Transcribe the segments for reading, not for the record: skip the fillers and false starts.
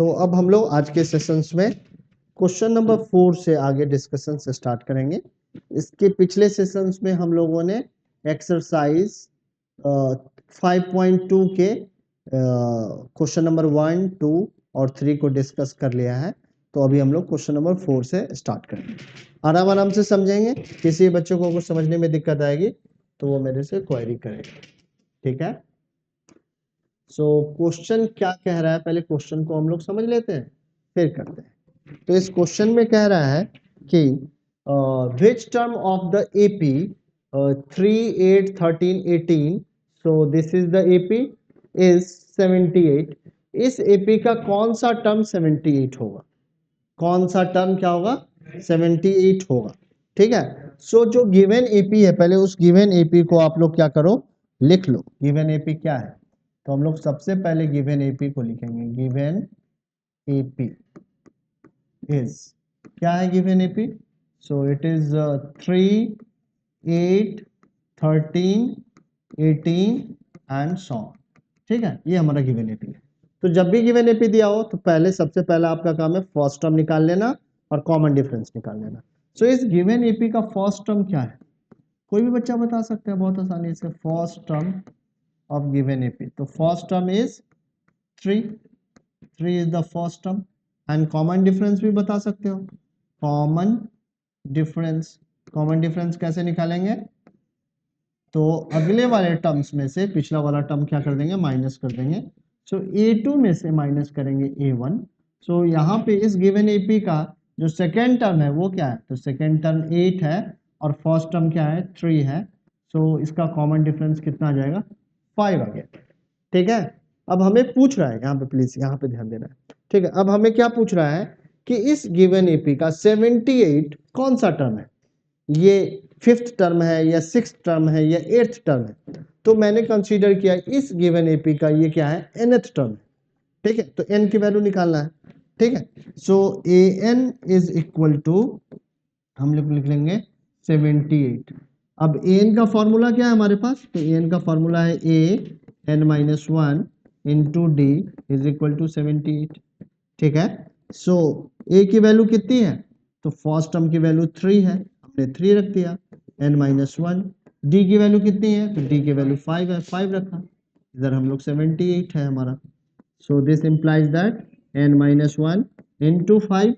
तो अब हम लोग आज के सेशंस में क्वेश्चन नंबर 4 से आगे डिस्कशन से स्टार्ट करेंगे। इसके पिछले सेशंस में हम लोगों ने एक्सरसाइज 5.2 के क्वेश्चन नंबर 1, 2 और 3 को डिस्कस कर लिया है। तो अभी हम लोग क्वेश्चन नंबर 4 से स्टार्ट करेंगे। आराम आराम से समझेंगे। किसी बच्चों को कुछ समझने में दिक्कत आएगी तो वो मेरे से क्वेरी करेगा, ठीक है। सो क्वेश्चन क्या कह रहा है, पहले क्वेश्चन को हम लोग समझ लेते हैं फिर करते हैं। तो इस क्वेश्चन में कह रहा है कि which term of the AP 3, 8, 13, 18, so this is the AP is 78। इस एपी का कौन सा टर्म 78 होगा? कौन सा टर्म क्या होगा? 78 होगा, ठीक है। सो जो गिवन एपी है, पहले उस गिवन एपी को आप लोग क्या करो, लिख लो। गिवन एपी क्या है? तो हम लोग सबसे पहले गिवन एपी को लिखेंगे। गिवन एपी इज, क्या है given AP? So it is 3, 8, 13, 18 and so on, ठीक है। ये हमारा गिवन एपी है। तो जब भी गिवन एपी दिया हो तो पहले सबसे पहला आपका काम है फर्स्ट टर्म निकाल लेना और कॉमन डिफरेंस निकाल लेना। सो इस गिवन एपी का फर्स्ट टर्म क्या है? कोई भी बच्चा बता सकता है बहुत आसानी से। First term of given AP, तो first term is 3 is the first term and common difference भी बता सकते हो। common difference कैसे निकालेंगे? तो अगले वाले टर्म्स में से पिछला वाला टर्म क्या कर देंगे, माइनस कर देंगे। सो A2 में से माइनस करेंगे A1। सो यहाँ पे इस गिवन AP का जो सेकेंड टर्म है वो क्या है? तो सेकेंड टर्म 8 है और फर्स्ट टर्म क्या है? 3 है। सो इसका कॉमन डिफरेंस कितना आ जाएगा? 5 आ गया, ठीक है। अब हमें पूछ रहा है, यहाँ पे प्लीज यहाँ पे ध्यान देना है, ठीक है। अब हमें क्या पूछ रहा है कि इस गिवन एपी का 78 कौन सा टर्म है? ये 5th टर्म है या 6th टर्म है या 8th टर्म है? तो मैंने कंसीडर किया इस गिवन एपी का ये क्या है? nth टर्म है, ठीक है। तो n की वैल्यू निकालना है, ठीक है। सो an इज इक्वल टू, हम लोग लिख लेंगे 78। अब an का फॉर्मूला क्या है हमारे पास? तो an का फॉर्मूला है a n minus 1 into d is equal to 78, ठीक है। सो a की वैल्यू कितनी है? तो फर्स्ट टर्म की वैल्यू 3 है, हमने 3 रख दिया। n माइनस 1, डी की वैल्यू कितनी है? तो डी की वैल्यू 5 है, 5 रखा। इधर हम लोग 78 है हमारा। So this implies that n minus 1 into 5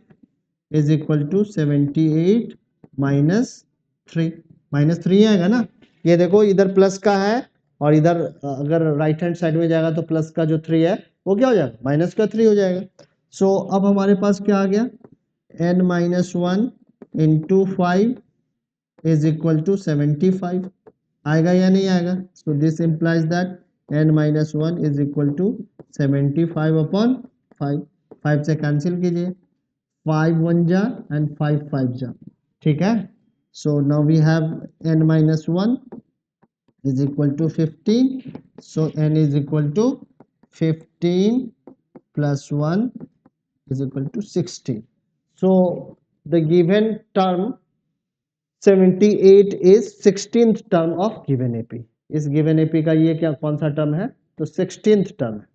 is equal to 78 minus 3। Minus 3 आएगा ना, ये देखो इधर प्लस का है और इधर अगर राइट हैंड साइड में जाएगा तो प्लस का जो 3 है वो क्या हो जाएगा? माइनस का 3 हो जाएगा। सो अब हमारे पास क्या आ गया? n minus 1 into 5 is equal to 75 आएगा या नहीं आएगा? So this implies that n minus 1 is equal to 75 upon 5। 5 से कैंसिल कीजिए, 5 1 जा and 5 5 जा, ठीक है। So now we have n minus 1 is equal to 15. So n is equal to 15 plus 1 is equal to 16. So the given term 78 is 16th term of given AP. इस given AP का ये क्या कौन सा term है? तो 16th term है,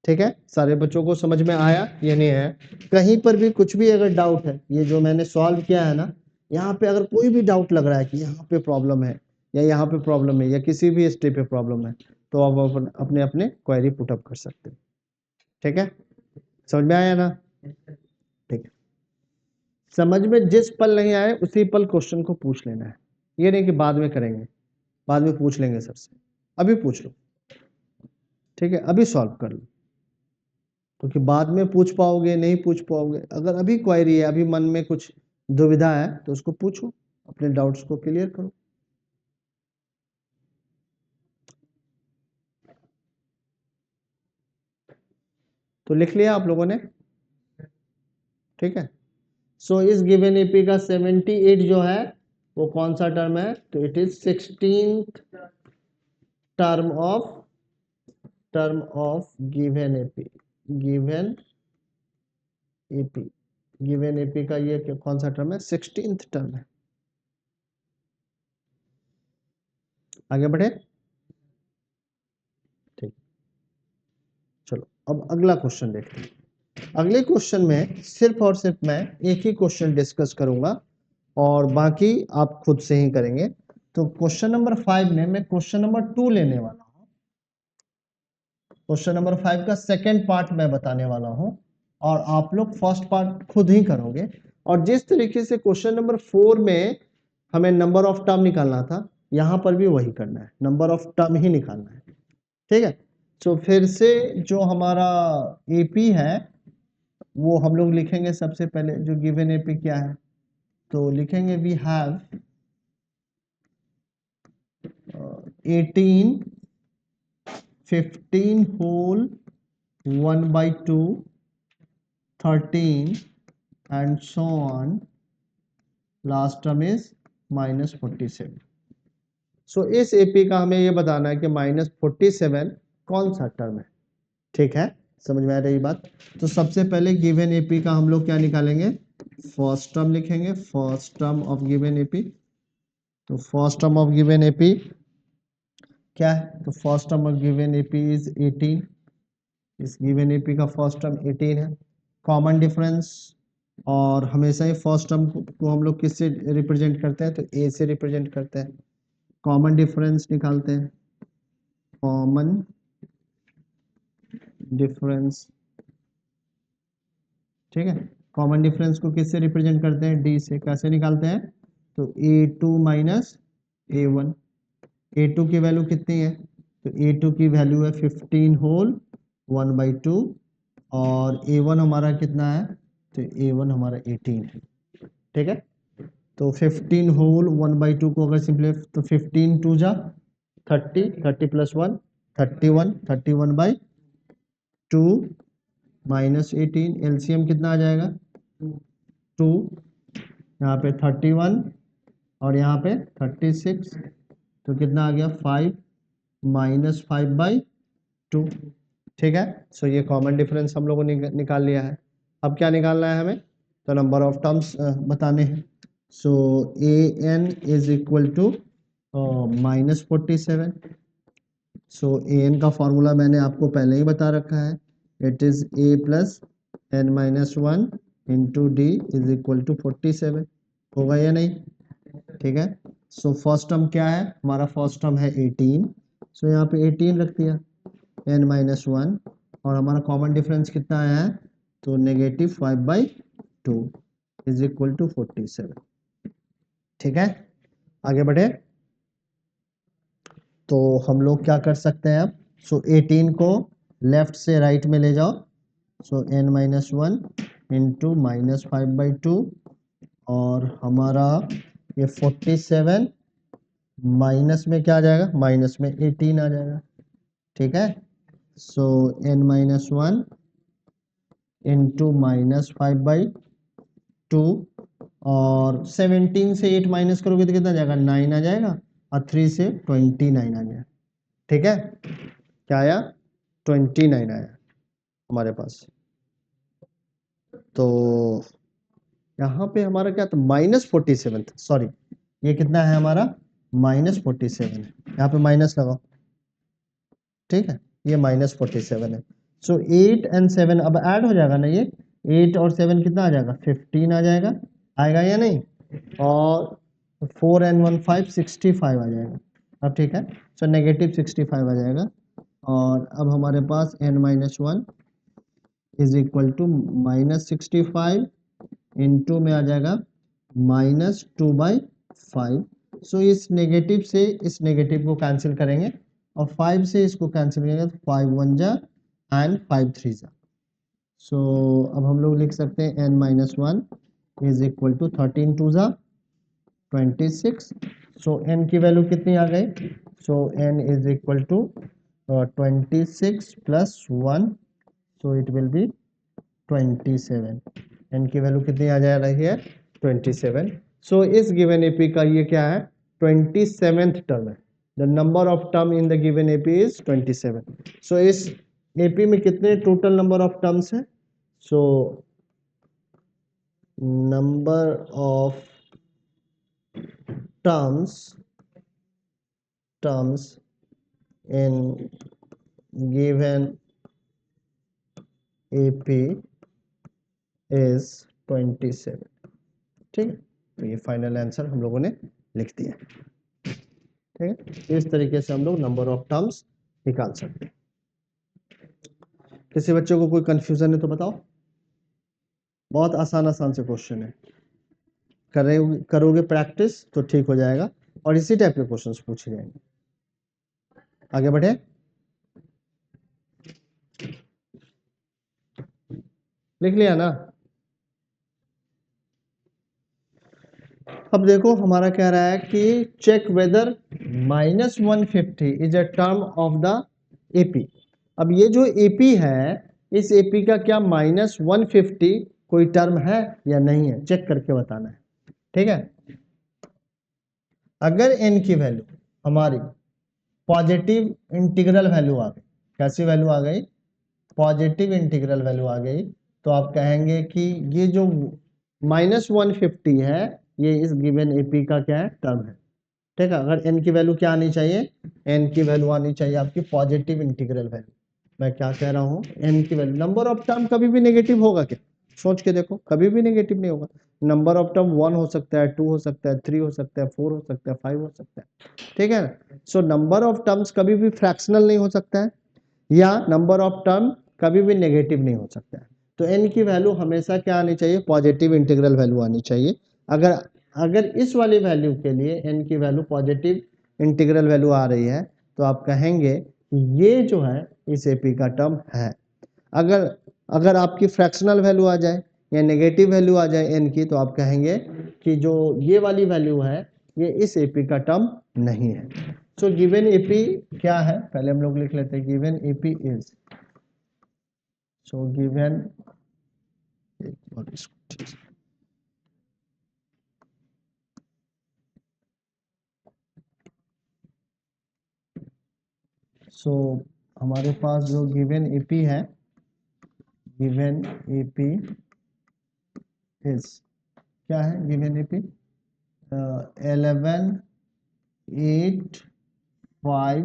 ठीक है। सारे बच्चों को समझ में आया या नहीं है? कहीं पर भी कुछ भी अगर डाउट है, ये जो मैंने सॉल्व किया है ना, यहाँ पे अगर कोई भी डाउट लग रहा है कि यहाँ पे प्रॉब्लम है या यहाँ पे प्रॉब्लम है या किसी भी स्टेप पे प्रॉब्लम है, तो आप अपने अपने क्वेरी पुटअप कर सकते हैं, ठीक है। समझ में आया ना? ठीक है। समझ में जिस पल नहीं आए उसी पल क्वेश्चन को पूछ लेना है। ये नहीं कि बाद में करेंगे, बाद में पूछ लेंगे सर से, अभी पूछ लो, ठीक है। अभी सॉल्व कर लो, क्योंकि बाद में पूछ पाओगे नहीं पूछ पाओगे। अगर अभी क्वेरी है, अभी मन में कुछ दुविधा है तो उसको पूछो, अपने डाउट्स को क्लियर करो। तो लिख लिया आप लोगों ने, ठीक है। सो इस गिवन एपी का 78 जो है वो कौन सा टर्म है? तो it is 16th term of given AP. Given AP, given AP का ये कौन सा टर्म है? 16th टर्म है। आगे बढ़े, ठीक। चलो अब अगला क्वेश्चन देखते हैं। अगले क्वेश्चन में सिर्फ और सिर्फ मैं एक ही क्वेश्चन डिस्कस करूंगा और बाकी आप खुद से ही करेंगे। तो क्वेश्चन नंबर 5 में मैं क्वेश्चन नंबर 2 लेने वाला हूं। क्वेश्चन नंबर 5 का सेकेंड पार्ट मैं बताने वाला हूं और आप लोग फर्स्ट पार्ट खुद ही करोगे। और जिस तरीके से क्वेश्चन नंबर 4 में हमें नंबर ऑफ टर्म निकालना था, यहां पर भी वही करना है, नंबर ऑफ टर्म ही निकालना है। ठीक है, तो फिर से जो हमारा एपी है वो हम लोग लिखेंगे। सबसे पहले जो गिवन एपी क्या है, तो लिखेंगे we have 18 15 whole 1/2 13 and so on, last term is -47। So इस एपी का हमें ये बताना है कि -47 कौन सा टर्म है। ठीक है, समझ में आ रही बात। तो सबसे पहले गिवन एपी का हम लोग क्या निकालेंगे, फर्स्ट टर्म लिखेंगे, first term of given AP. तो first term of given AP क्या है, तो first term of given AP is 18। इस गिवन एपी का फर्स्ट टर्म 18 है। कॉमन डिफरेंस, और हमेशा ही फर्स्ट टर्म को हम लोग किससे रिप्रेजेंट करते हैं, तो ए से रिप्रेजेंट करते हैं। कॉमन डिफरेंस निकालते हैं, कॉमन डिफरेंस। ठीक है, कॉमन डिफरेंस को किससे रिप्रेजेंट करते हैं, डी से। कैसे निकालते हैं, तो a2 माइनस a1। a2 की वैल्यू कितनी है, तो a2 की वैल्यू है 15 होल 1/2 और a1 हमारा कितना है, तो a1 हमारा 18 है। ठीक है, तो 15 होल 1/2 को अगर सिंपली, तो 15 टू जा 30, 30 प्लस 1 31, 31/2 माइनस 18, एलसीएम कितना आ जाएगा 2, यहाँ पे 31 और यहाँ पे 36, तो कितना आ गया 5 -5/2। ठीक है, सो ये कॉमन डिफरेंस हम लोगों ने निकाल लिया है। अब क्या निकालना है हमें, तो नंबर ऑफ टर्म्स बताने हैं। So a n is equal to -47। So a n का फॉर्मूला मैंने आपको पहले ही बता रखा है, it is a plus n-1 into d is equal to 47। होगा या नहीं, ठीक है। सो फर्स्ट टर्म क्या है, हमारा फर्स्ट टर्म है 18। सो यहाँ पे 18 रख दिया, n-1 और हमारा कॉमन डिफरेंस कितना आया है, तो -5/2 इज इक्वल टू 47। ठीक है, आगे बढ़े। तो हम लोग क्या कर सकते हैं अब, सो 18 को लेफ्ट से राइट में ले जाओ। सो n-1 इंटू -5/2 और हमारा ये 47 माइनस में क्या आ जाएगा, माइनस में 18 आ जाएगा। ठीक है, सो n-1 इंटू -5/2 और 17 से 8 माइनस करोगे तो कितना आ जाएगा, 9 आ जाएगा और 3 से 29 आ गया। ठीक है, क्या आया, 29 आया हमारे पास। तो यहाँ पे हमारा क्या था, -47 था, सॉरी ये कितना है हमारा, -47 है। यहाँ पे माइनस लगाओ, ठीक है, ये -47 है। सो 8 एंड 7 अब ऐड हो जाएगा ना, ये 8 और 7 कितना आ जाएगा, 15 आ जाएगा, आएगा या नहीं, और 4 एंड 1 5 65 आ जाएगा। अब ठीक है, सो -65 आ जाएगा। और अब हमारे पास n-1 is equal to -65 into में आ जाएगा -2/5। सो इस नेगेटिव से इस नेगेटिव को कैंसिल करेंगे और 5 से इसको कैंसिल करेंगे तो 5 1 जा एंड 5 3 जा। सो अब हम लोग लिख सकते हैं n-1 इज इक्वल टू 13 2 जा 26। सो n की वैल्यू कितनी आ गई, so n is equal to 26 plus 1, so it will be 27। n की वैल्यू कितनी आ जा रही है, 27। सो इस गिवन एपी का ये क्या है, 27th टर्म है। The number of term in the given AP is 27। सो इस एपी में कितने टोटल नंबर ऑफ टर्म्स है, so number of terms in given AP is 27। ठीक है, तो ये फाइनल आंसर हम लोगों ने लिख दिया। ठीक है, इस तरीके से हम लोग नंबर ऑफ टर्म्स निकाल सकते हैं। किसी बच्चों को कोई कंफ्यूजन है तो बताओ। बहुत आसान आसान से क्वेश्चन है, करोगे प्रैक्टिस तो ठीक हो जाएगा, और इसी टाइप के क्वेश्चंस पूछे जाएंगे। आगे बढ़े। लिख लिया ना। अब देखो हमारा कह रहा है कि check whether -150 is a term of the AP. अब ये जो एपी है, इस एपी का क्या -150 कोई टर्म है या नहीं है, चेक करके बताना है। ठीक है, अगर n की वैल्यू हमारी पॉजिटिव इंटीग्रल वैल्यू आ गई, कैसी वैल्यू आ गई, पॉजिटिव इंटीग्रल वैल्यू आ गई, तो आप कहेंगे कि ये जो -150 है, ये इस गिवन एपी का क्या है, टर्म है। ठीक है, अगर n की वैल्यू क्या आनी चाहिए, n की वैल्यू आनी चाहिए आपकी पॉजिटिव इंटीग्रल वैल्यू। मैं क्या कह रहा हूँ, n की वैल्यू, नंबर ऑफ टर्म कभी भी नेगेटिव होगा क्या, सोच के देखो, कभी भी नेगेटिव नहीं होगा। नंबर ऑफ टर्म 1 हो सकता है, 2 हो सकता है, 3 हो सकता है, 4 हो सकता है, 5 हो सकता है। ठीक है, सो नंबर ऑफ टर्म्स कभी भी फ्रैक्शनल नहीं हो सकता है, या नंबर ऑफ टर्म कभी भी नेगेटिव नहीं हो सकता है। तो n की वैल्यू हमेशा क्या आनी चाहिए, पॉजिटिव इंटीग्रल वैल्यू आनी चाहिए। अगर अगर इस वाली वैल्यू के लिए n की वैल्यू पॉजिटिव इंटीग्रल वैल्यू आ रही है, तो आप कहेंगे ये जो है इस एपी का टर्म है। अगर अगर आपकी फ्रैक्शनल वैल्यू आ जाए या नेगेटिव वैल्यू आ जाए n की, तो आप कहेंगे कि जो ये वाली वैल्यू है ये इस एपी का टर्म नहीं है। सो गिवन एपी क्या है, पहले हम लोग लिख लेते हैं, given AP is, so given, so हमारे पास जो गिवन एपी है, गिवन एपी इज क्या है, given AP 11 8 5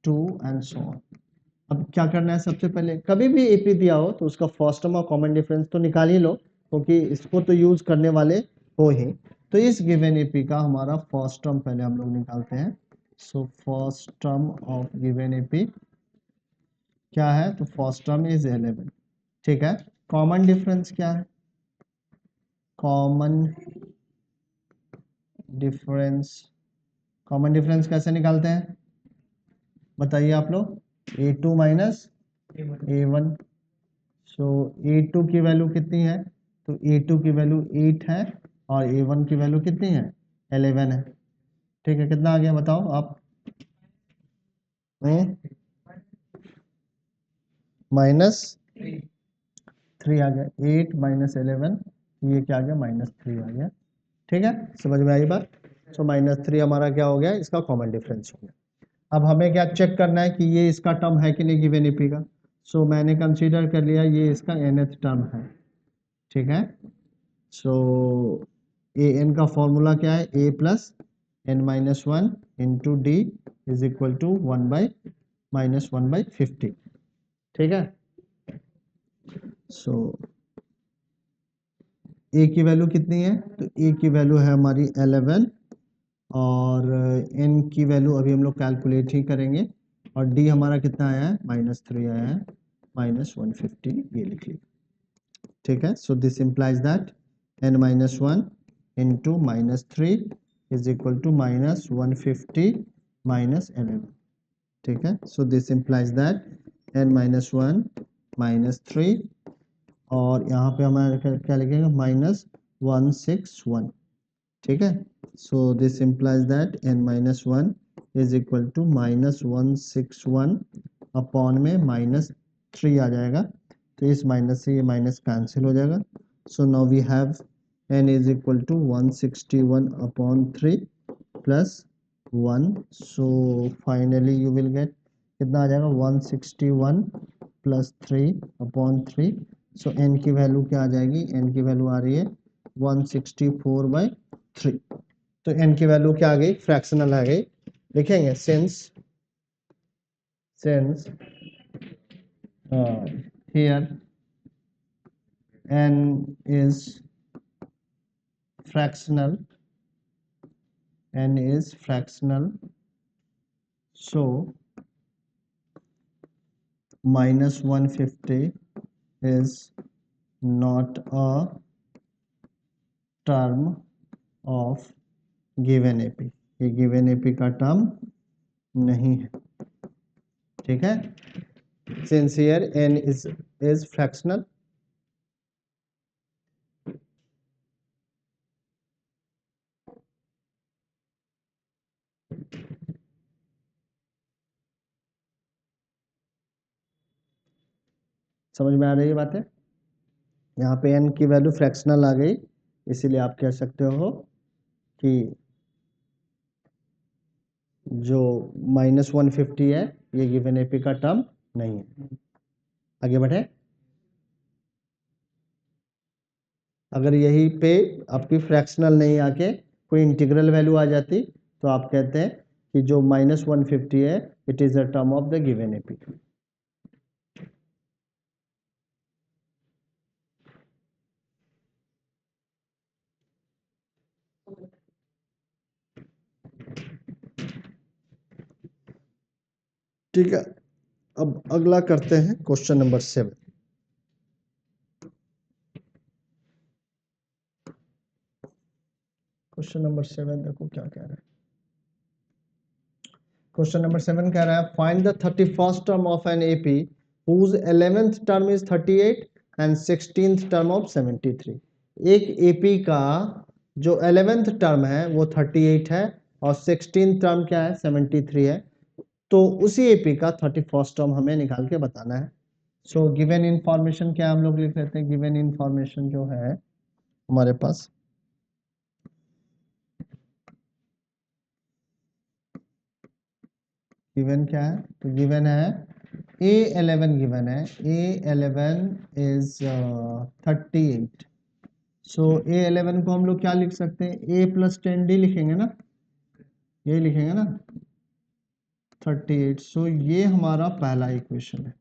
2 and so on. अब क्या करना है, सबसे पहले कभी भी एपी दिया हो तो उसका फर्स्ट टर्म और कॉमन डिफरेंस तो निकाल ही लो, क्योंकि इसको तो यूज करने वाले हो ही। तो इस गिवन एपी का हमारा फर्स्ट टर्म पहले हम लोग निकालते हैं। So first term of given AP क्या है, तो फर्स्ट टर्म इज 11। ठीक है, कॉमन डिफरेंस क्या है, कॉमन डिफरेंस, कॉमन डिफरेंस कैसे निकालते हैं बताइए आप लोग, a2 माइनस a1। सो a2 की वैल्यू कितनी है, तो a2 की वैल्यू 8 है, और a1 की वैल्यू कितनी है, 11 है। ठीक है, कितना आ गया बताओ आप, -3 आ गया, 8 माइनस 11, ये क्या आ गया, -3 आ गया। ठीक है, समझ में आई बात। सो -3 हमारा क्या हो गया, इसका कॉमन डिफरेंस हो गया। अब हमें क्या चेक करना है कि ये इसका टर्म है कि नहीं गिवन एपी का। सो मैंने कंसीडर कर लिया ये इसका nth टर्म है। ठीक है, सो ए एन का फॉर्मूला क्या है, a plus n-1 into d is equal to 1/-1/50। ठीक है, सो a की वैल्यू कितनी है, तो a की वैल्यू है हमारी 11, और n की वैल्यू अभी हम लोग कैलकुलेट ही करेंगे, और d हमारा कितना आया है, -3 आया है, -150 ये लिख लिया। ठीक है, so this implies that n-1 into -3 is equal to -150 -11। ठीक है, so this implies that n-1 -3, और यहाँ पे हमारा क्या लिखेंगे, -161। ठीक है, so this implies that n-1 is equal to -161 upon में -3 आ जाएगा, तो इस माइनस से ये माइनस कैंसिल हो जाएगा। So now we have n is equal to 161 upon 3 plus 1। So finally you will get कितना आ जाएगा, 161 प्लस 3 अपॉन 3। सो n की वैल्यू क्या आ जाएगी, n की वैल्यू आ रही है 164/3। तो n की वैल्यू क्या आ गई, फ्रैक्शनल आ गई। लिखेंगे since here n is fractional, so minus 150 is not a term of given AP, ये given AP का टर्म नहीं है, ठीक है। Since here n is fractional, समझ में आ रही है बातें। यहाँ पे n की वैल्यू फ्रैक्शनल आ गई, इसीलिए आप कह सकते हो कि जो माइनस 150 है ये गिवन एपी का टर्म नहीं है। आगे बढ़े। अगर यही पे आपकी फ्रैक्शनल नहीं आके कोई इंटीग्रल वैल्यू आ जाती तो आप कहते हैं कि जो माइनस 150 है it is a term of the given AP. ठीक है, अब अगला करते हैं क्वेश्चन नंबर 7। क्वेश्चन नंबर 7 देखो क्या कह रहा है। क्वेश्चन नंबर 7 कह रहा है find the 31st term of an AP whose 11th term is 38 and 16th term of 73। एक एपी का जो 11th टर्म है वो 38 है और 16th टर्म क्या है 73 है, तो उसी एपी का 31st टर्म हमें निकाल के बताना है। सो गिवन इंफॉर्मेशन क्या हम लोग लिख लेते हैं, गिवन इंफॉर्मेशन जो है हमारे पास गिवन क्या है, तो गिवन है A11 गिवन है, A11 इज 38। सो A11 को हम लोग क्या लिख सकते हैं, A प्लस 10D लिखेंगे ना, ये लिखेंगे ना 38। सो ये हमारा पहला इक्वेशन है।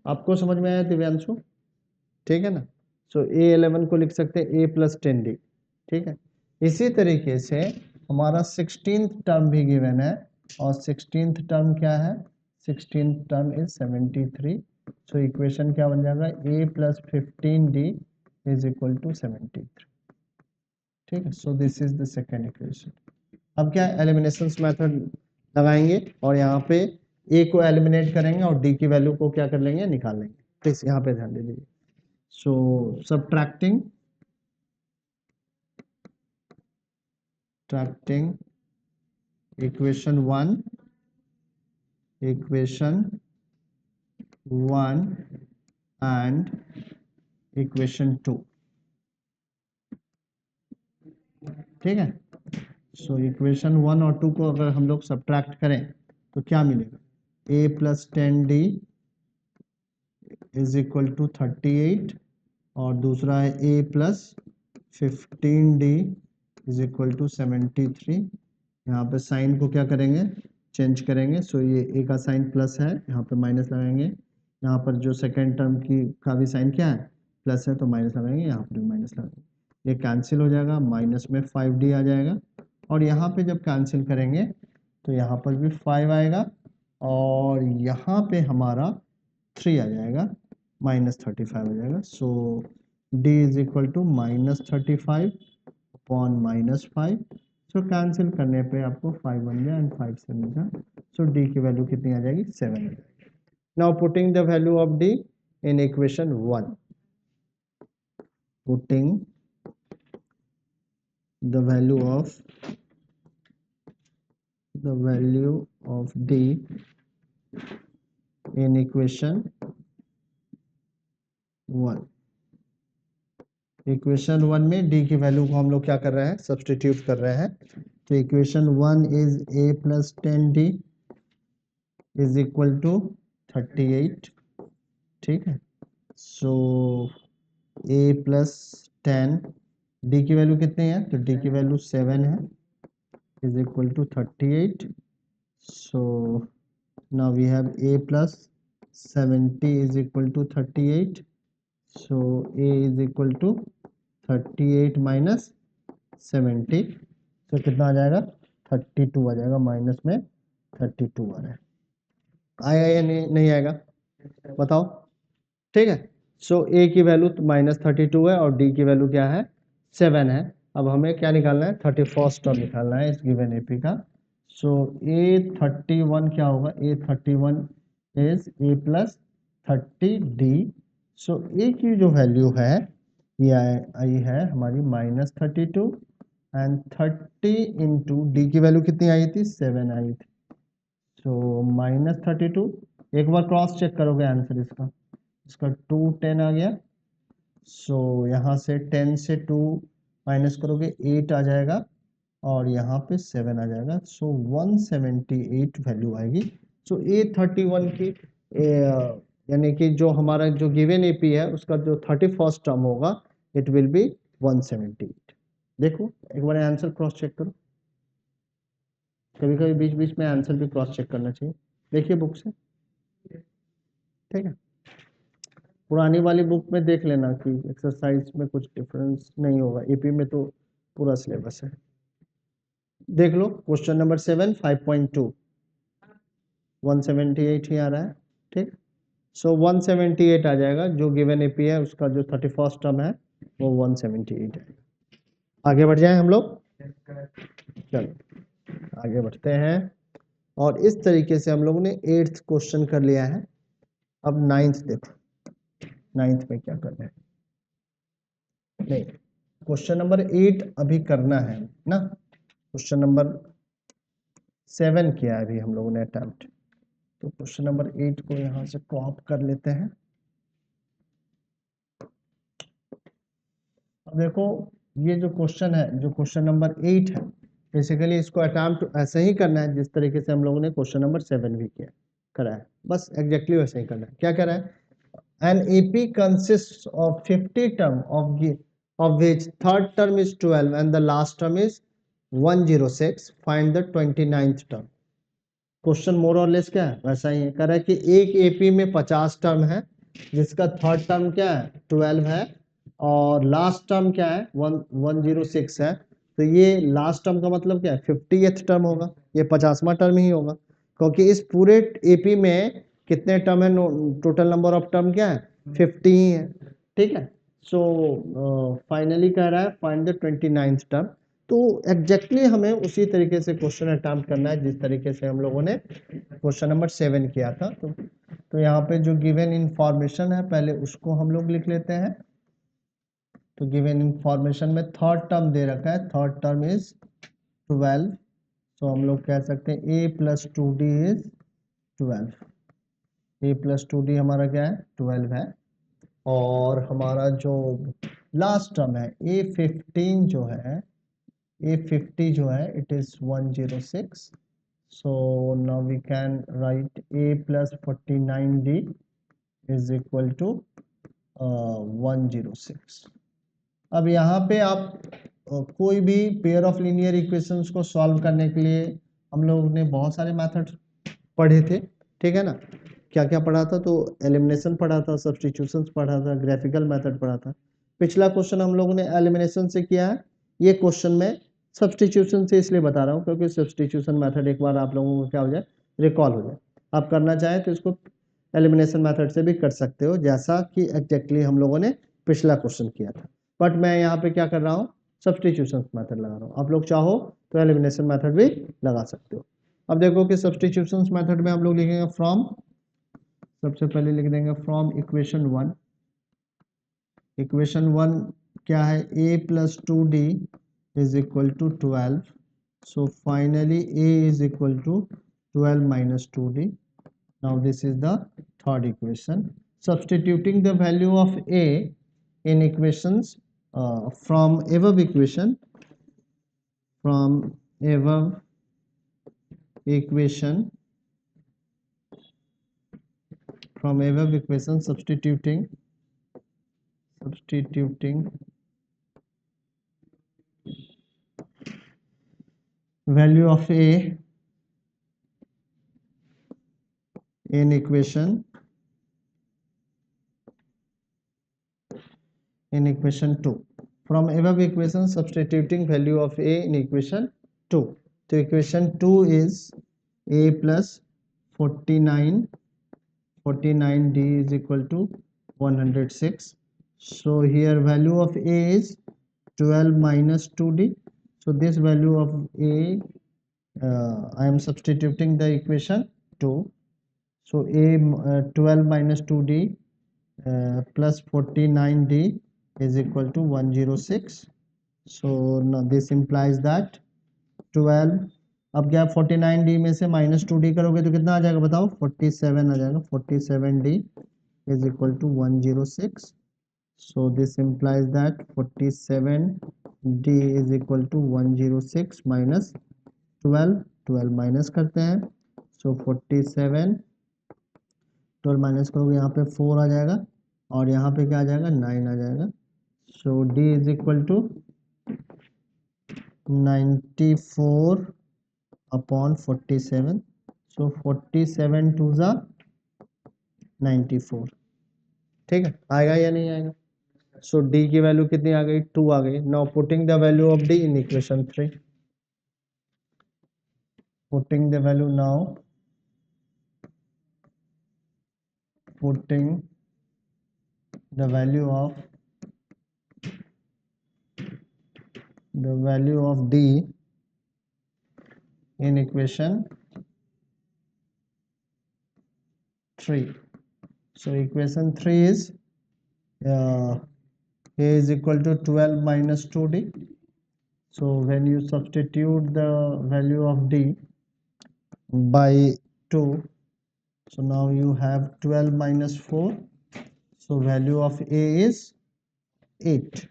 आपको समझ में आया दिव्यांशु, ठीक है ना। सो A11 को लिख सकते हैं A प्लस 10D, ठीक है। इसी तरीके से हमारा 16th टर्म भी गिवन है और 16th टर्म क्या है, 16th term is 73। So equation क्या बन जाएगा, A plus 15D is equal to 73, ठीक है। So this is the second equation. अब क्या एलिमिनेशन मेथड लगाएंगे और यहाँ पे A को एलिमिनेट करेंगे और D की वैल्यू को क्या कर लेंगे, निकाल लेंगे। प्लीज यहाँ पे ध्यान दे दीजिए। सो सब्ट्रैक्टिंग equation 1 and equation 2, ठीक है। सो इक्वेशन 1 और 2 को अगर हम लोग सब्ट्रैक्ट करें तो क्या मिलेगा, A plus 10D is equal to 38 और दूसरा है A plus 15D is equal to 73। यहाँ पे साइन को क्या करेंगे, चेंज करेंगे। सो ये A का साइन प्लस है, यहाँ पे माइनस लगाएंगे। यहाँ पर जो सेकेंड टर्म की का भी साइन क्या है, प्लस है, तो माइनस लगाएंगे, यहाँ पर भी माइनस लगाएंगे। ये कैंसिल हो जाएगा, माइनस में 5D आ जाएगा और यहाँ पे जब कैंसिल करेंगे तो यहाँ पर भी 5 आएगा और यहाँ पे हमारा 3 आ जाएगा, माइनस 35 हो जाएगा। So D is equal to minus 35 upon minus 5। So cancel करने पे आपको 5 बन गया एंड 5 से मिल गया। सो D की वैल्यू कितनी आ जाएगी, 7 आ जाएगी। Now putting the value of D in equation 1, putting the value of D in equation 1। Equation 1 में D की वैल्यू को हम लोग क्या कर रहे हैं, सब्स्टिट्यूट कर रहे हैं। तो equation 1 is A plus 10D is equal to 38, ठीक है। सो A प्लस 10, D की वैल्यू कितनी है, तो D की वैल्यू 7 है, is equal to 38। So now we have A plus 70 is equal to 38 so A is equal to 38 minus 70, तो कितना आ जाएगा 32 आ जाएगा, माइनस में 32 आ रहा है। आएगा या नहीं आएगा बताओ। ठीक है, सो ए की वैल्यू -32 है और डी की वैल्यू क्या है 7 है। अब हमें क्या निकालना है 31st टर्म निकालना है इस गिवन एपी का। सो A31 क्या होगा, A31 is A plus 30D। सो ए की जो वैल्यू है ये आई है हमारी -32 एंड 30 इंटू डी की वैल्यू कितनी आई थी 7 आई थी। सो -32, एक बार क्रॉस चेक करोगे आंसर इसका, इसका 2 10 आ गया। सो यहाँ से 10 से 2 माइनस करोगे 8 आ जाएगा और यहाँ पे 7 आ जाएगा। सो 178 वैल्यू आएगी। सो A31 की यानी कि जो हमारा जो गिवन एपी है उसका जो 31st टर्म होगा इट विल बी 178। देखो एक बार आंसर क्रॉस चेक करो, कभी कभी बीच बीच में आंसर भी क्रॉस चेक करना चाहिए। देखिए बुक से, ठीक है, पुरानी वाली बुक में देख लेना कि एक्सरसाइज में कुछ डिफरेंस नहीं होगा, एपी में तो पूरा सिलेबस है। देख लो क्वेश्चन नंबर 7 5.2 178 ही आ रहा है। ठीक, सो 178 आ जाएगा, जो गिवन एपी है उसका जो 31st टर्म है वो 178 है। आगे बढ़ जाएं हम लोग, चलो आगे बढ़ते हैं। और इस तरीके से हम लोगों ने 8th क्वेश्चन कर लिया है। अब 9th देखो, 9th में क्या करना है, नहीं क्वेश्चन नंबर 8 अभी करना है ना, क्वेश्चन नंबर 7 किया है अभी हम लोगों ने अटेम्प्ट, तो क्वेश्चन नंबर 8 को यहाँ से क्रॉप कर लेते हैं। अब देखो ये जो क्वेश्चन है, जो क्वेश्चन नंबर 8 है, बेसिकली इसको अटेम्प्ट ऐसे ही करना है जिस तरीके से हम लोगों ने क्वेश्चन नंबर 7 भी किया करा है, बस एग्जैक्टली वैसे ही करना है। क्या करा है, an AP consists of 50 term of which third term is 12 and the last term is 106, find the 29th term। Question more और लेस क्या है वैसा ही है, कह रहा है कि एक एपी में 50 टर्म है जिसका थर्ड टर्म क्या है 12 है और लास्ट टर्म क्या है 106 है। तो ये लास्ट टर्म का मतलब क्या है 50th टर्म होगा, ये 50वां टर्म ही होगा क्योंकि इस पूरे एपी में कितने टर्म है, टोटल नंबर ऑफ टर्म क्या है 50 ही है। ठीक है, सो फाइनली कह रहा है फाइंड द 29th टर्म। तो एग्जैक्टली हमें उसी तरीके से क्वेश्चन अटेम्प्ट करना है जिस तरीके से हम लोगों ने क्वेश्चन नंबर 7 किया था। तो यहाँ पे जो गिवन इंफॉर्मेशन है पहले उसको हम लोग लिख लेते हैं। तो गिवन इंफॉर्मेशन में थर्ड टर्म दे रखा है, थर्ड टर्म इज 12। तो हम लोग कह सकते हैं a plus 2d is 12, a plus 2d हमारा क्या है 12 है। और हमारा जो लास्ट टर्म है a15 जो है, A50 जो है it is 106, so now we can write A plus 49D is equal to 106। अब यहाँ पे आप कोई भी पेयर ऑफ लीनियर इक्वेशंस को सॉल्व करने के लिए हम लोग ने बहुत सारे मेथड पढ़े थे, ठीक है ना, क्या क्या पढ़ा था, तो एलिमिनेशन पढ़ा था, सब्स्टिट्यूशंस पढ़ा था, ग्राफिकल मेथड पढ़ा था। पिछला क्वेश्चन हम लोगों ने एलिमिनेशन से किया है, ये क्वेश्चन में सब्स्टिट्यूशन से इसलिए बता रहा हूँ क्योंकि सब्स्टिट्यूशन मेथड एक बार आप लोगों को क्या हो जाए रिकॉल हो जाए। आप करना चाहें तो इसको एलिमिनेशन मेथड से भी कर सकते हो जैसा कि एग्जैक्टली हम लोगों ने पिछला क्वेश्चन किया था, बट मैं यहाँ पे क्या कर रहा हूँ सब्स्टिट्यूशन मेथड लगा रहा हूँ। आप लोग चाहो तो एलिमिनेशन मेथड भी लगा सकते हो। अब देखो कि सब्स्टिट्यूशंस मेथड में हम लोग लिखेंगे फ्रॉम, सबसे पहले लिख देंगे फ्रॉम इक्वेशन 1। इक्वेशन 1 क्या है a plus 2d is equal to 12। So finally a is equal to 12 minus 2d। Now this is the third equation. Substituting the value of a in equations from above equation, from above equation, from above equation substituting value of a in equation in equation 2. From above equation, substituting value of a in equation 2. So equation 2 is a plus 49d is equal to 106. So here value of a is 12 minus 2d. So this value of a, I am substituting the equation 2. So a 12 minus 2d plus 49d is equal to 106. So now this implies that 12, अब क्या 49d में से minus 2d करोगे तो कितना आ जाएगा बताओ, 47 आ जाएगा. 47d is equal to 106. So this implies that 47d is equal to 106 minus 12 minus करते हैं. So 47, 12 माइनस करोगे यहाँ पे 4 आ जाएगा और यहाँ पे क्या आ जाएगा 9 आ जाएगा. So d is equal to 94 upon 47. So 47 to the 94. ठीक है, आएगा या नहीं आएगा. So d की वैल्यू कितनी आ गई, 2 आ गई. Now putting the value of d in equation 3. Putting the value now. Putting the value of d in equation 3. So equation 3 is a is equal to 12 minus 2d. So when you substitute the value of d by 2, so now you have 12 minus 4. So value of a is 8.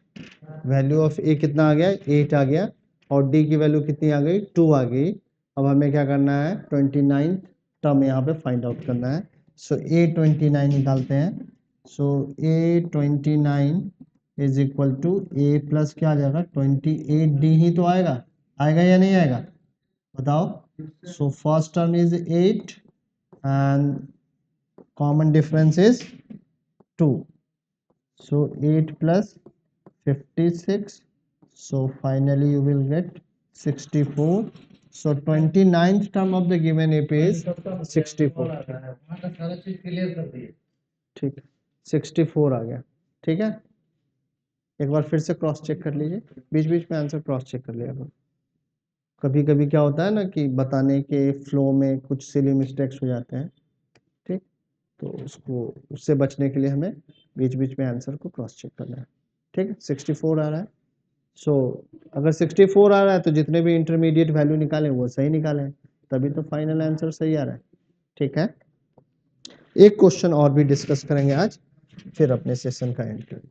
Value of a कितना आ गया, 8 आ गया. और D की value कितनी आ गई, 2 आ गई. अब हमें क्या करना है, 29 टर्म यहाँ पे फाइंड आउट करना है. सो ए 29 निकालते हैं. So A 29 is equal to A plus क्या आ जाएगा 28 डी ही तो आएगा. आएगा या नहीं आएगा बताओ. So first term is 8 and common difference is 2. So 8 plus 56. So finally you will get 64. So 29th term of the given AP is 64. ठीक, 64 आ गया. ठीक है, एक बार फिर से क्रॉस चेक कर लीजिए, बीच बीच में आंसर क्रॉस चेक कर लिया. कभी कभी क्या होता है ना कि बताने के फ्लो में कुछ सिली मिस्टेक्स हो जाते हैं. ठीक, तो उससे बचने के लिए हमें बीच बीच में आंसर को क्रॉस चेक करना है. ठीक है, 64 आ रहा है. सो अगर 64 आ रहा है तो जितने भी इंटरमीडिएट वैल्यू निकालें वो सही निकालें, तभी तो फाइनल आंसर सही आ रहा है. ठीक है, एक क्वेश्चन और भी डिस्कस करेंगे आज, फिर अपने सेशन का एंड करेंगे.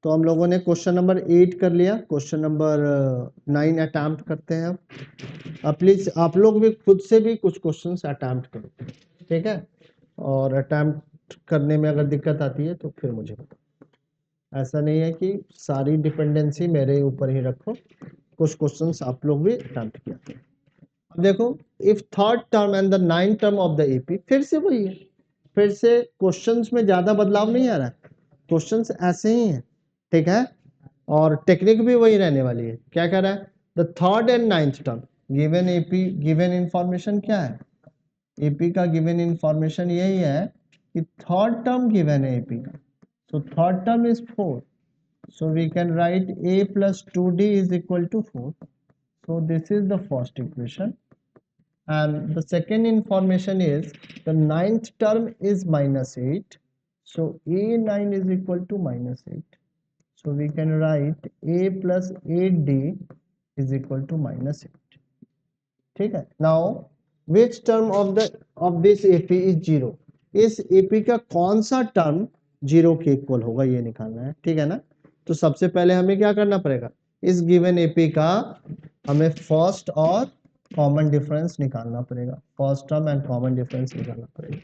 तो हम लोगों ने क्वेश्चन नंबर 8 कर लिया. क्वेश्चन नंबर 9 अटेम्प्ट करते हैं. अब प्लीज आप लोग भी खुद से भी कुछ क्वेश्चंस अटेम्प्ट करो. ठीक है, और अटेम्प्ट करने में अगर दिक्कत आती है तो फिर मुझे बताओ. ऐसा नहीं है कि सारी डिपेंडेंसी मेरे ऊपर ही रखो, कुछ क्वेश्चंस आप लोग भी अटेम्प्ट किया. अब देखो, if third term and the 9th term of the AP, फिर से वही है. फिर से क्वेश्चंस में ज्यादा बदलाव नहीं आ रहा है, क्वेश्चंस ऐसे ही हैं. ठीक है, और टेक्निक भी वही रहने वाली है. क्या कह रहा है, the third and 9th term given AP, given information क्या है, एपी का गिवन इंफॉर्मेशन यही है कि थर्ड टर्म गिवन है एपी का. So third term is 4. So we can write a plus 2d is equal to 4. So this is the first equation. And the second information is the 9th term is minus 8. So a9 is equal to minus 8. So we can write a plus 8d is equal to minus 8. ठीक है. Now which term of this AP is 0? इस AP का कौन सा term 0 के equal होगा ये निकालना है. ठीक है ना. तो सबसे पहले हमें क्या करना पड़ेगा, इस गिवन AP का हमें फर्स्ट और कॉमन डिफरेंस निकालना पड़ेगा. First term and common difference निकालना पड़ेगा.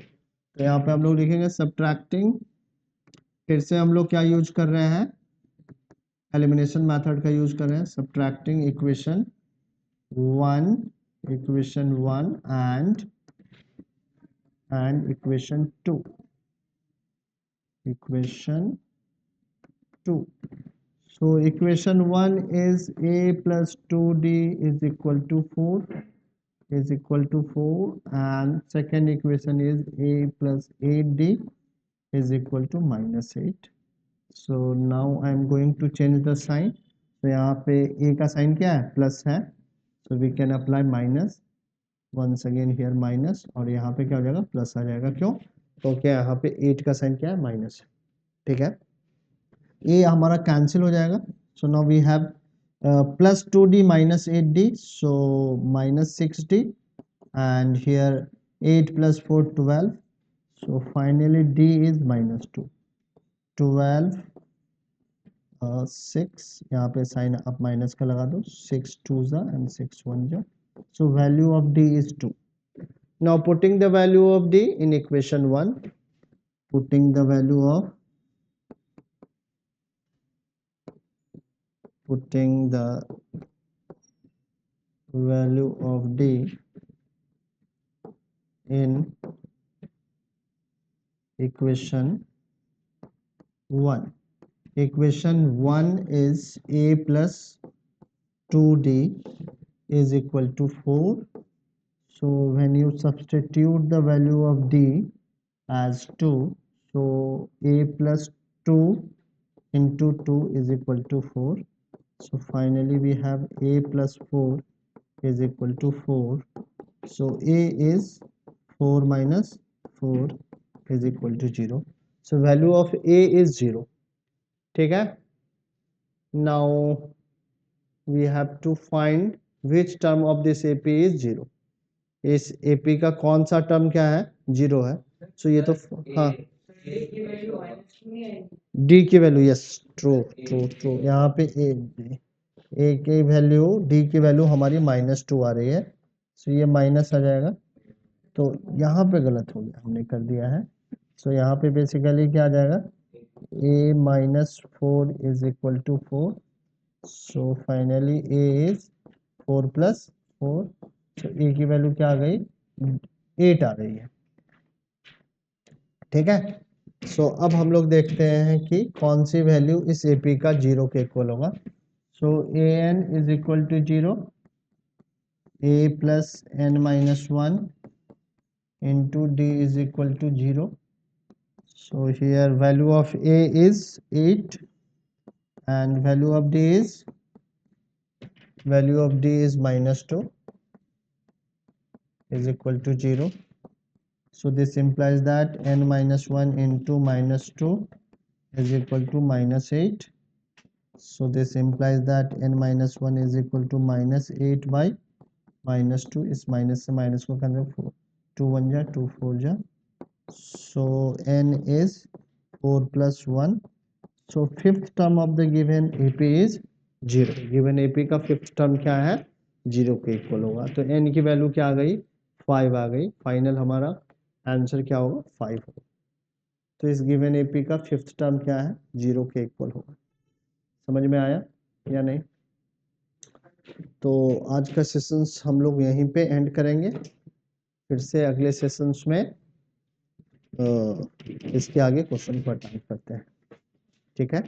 तो यहाँ पे हम लोग लिखेंगे सब्ट्रैक्टिंग. फिर से हम लोग क्या यूज कर रहे हैं, एलिमिनेशन मेथड का यूज कर रहे हैं. Subtracting equation 1 and equation 2. equation 2. So equation 1 is a plus 2d is equal to 4 and second equation is a plus 8d is equal to minus 8. So now I am going to change the sign. तो यहाँ पे a का sign क्या है, plus है, so we can apply minus once again here minus, और यहाँ पे क्या हो जाएगा, प्लस आ जाएगा. क्यों? तो क्या यहाँ पे 8 का साइन क्या है, माइनस है. ठीक है, ये हमारा कैंसिल हो जाएगा. So now we have plus 2d minus 8d, so minus 6d, and here 8 plus 4 12, so finally d is minus 2. 12 6, यहाँ पे साइन आप माइनस का लगा दो, 6 2 and 6 1, so value of d is 2. Now putting the value of d in equation 1, putting the value of d in equation 1. Equation 1 is a plus 2d is equal to 4. So when you substitute the value of d as 2, so a plus 2 into 2 is equal to 4. So finally we have a plus 4 is equal to 4. So a is 4 minus 4 is equal to 0. So value of a is 0. ठीक है, now we have to find which term of this AP is 0. इस AP का कौन सा term क्या है, 0 है. सो ये तो हाँ, D की value, yes, true true true, यहाँ पे A की वैल्यू, D की वैल्यू हमारी -2 आ रही है. सो ये माइनस आ जाएगा, तो यहाँ पे गलत हो गया, हमने कर दिया है. सो यहाँ पे बेसिकली क्या आ जाएगा, a minus 4 is equal to 4. So finally a is 4 plus 4. So a की वैल्यू क्या आ गई, 8 आ रही है. ठीक है, सो अब हम लोग देखते हैं कि कौन सी वैल्यू इस AP का 0 के इक्वल होगा. सो an is equal to 0, a plus n minus 1 into d is equal to 0. So here value of a is 8 and value of d is -2 is equal to 0. So this implies that n minus 1 into -2 is equal to -8. So this implies that n minus 1 is equal to -8 by -2. इस minus से minus को करने 4, 2 1 जा 2 4 जा. So n is 4 plus 1. So fifth term of the given AP is 0. Given AP का fifth term क्या है, 0 के इक्वल होगा. तो n की वैल्यू क्या आ गई, 5 आ गई. फाइनल हमारा आंसर क्या होगा, 5 होगा. तो इस गिवन AP का फिफ्थ टर्म क्या है, 0 के इक्वल होगा. समझ में आया या नहीं? तो आज का सेशंस हम लोग यहीं पे एंड करेंगे. फिर से अगले सेशंस में इसके आगे क्वेश्चन को अटेंड करते हैं. ठीक है.